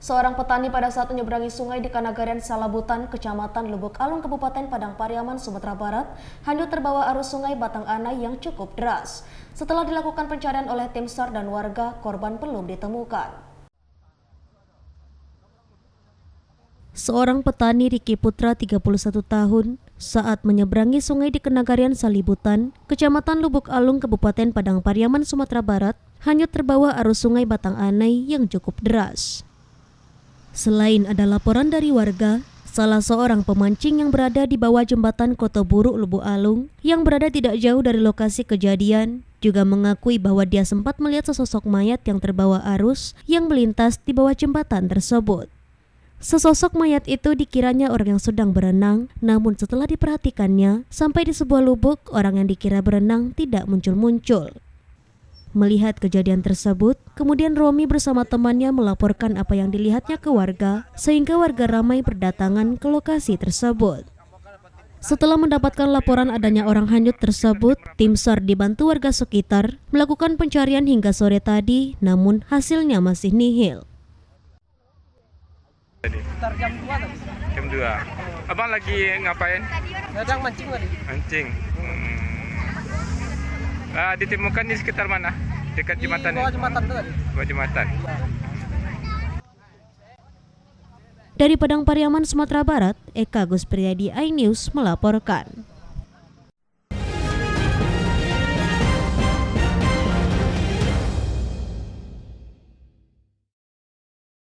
Seorang petani pada saat menyeberangi sungai di Kanagarian Salabutan, Kecamatan Lubuk Alung, Kabupaten Padang Pariaman, Sumatera Barat, hanyut terbawa arus sungai Batang Anai yang cukup deras. Setelah dilakukan pencarian oleh tim SAR dan warga, korban belum ditemukan. Seorang petani Riki Putra 31 tahun saat menyeberangi sungai di Kanagarian Salibutan, Kecamatan Lubuk Alung, Kabupaten Padang Pariaman, Sumatera Barat, hanyut terbawa arus sungai Batang Anai yang cukup deras. Selain ada laporan dari warga, salah seorang pemancing yang berada di bawah jembatan Kotoburu Lubuk Alung yang berada tidak jauh dari lokasi kejadian juga mengakui bahwa dia sempat melihat sesosok mayat yang terbawa arus yang melintas di bawah jembatan tersebut. Sesosok mayat itu dikiranya orang yang sedang berenang, namun setelah diperhatikannya, sampai di sebuah lubuk, orang yang dikira berenang tidak muncul-muncul. Melihat kejadian tersebut, kemudian Romi bersama temannya melaporkan apa yang dilihatnya ke warga, sehingga warga ramai berdatangan ke lokasi tersebut. Setelah mendapatkan laporan adanya orang hanyut tersebut, tim SAR dibantu warga sekitar melakukan pencarian hingga sore tadi, namun hasilnya masih nihil. Sekitar jam 2 tadi. Jam 2. Abang lagi ngapain? Sedang mancing tadi. Mancing. Ditemukan di sekitar mana? Dekat jembatan. Di bawah jembatan itu tadi. Bawah jembatan. Dari Padang Pariaman, Sumatera Barat, Eka Gus Priadi, iNews melaporkan.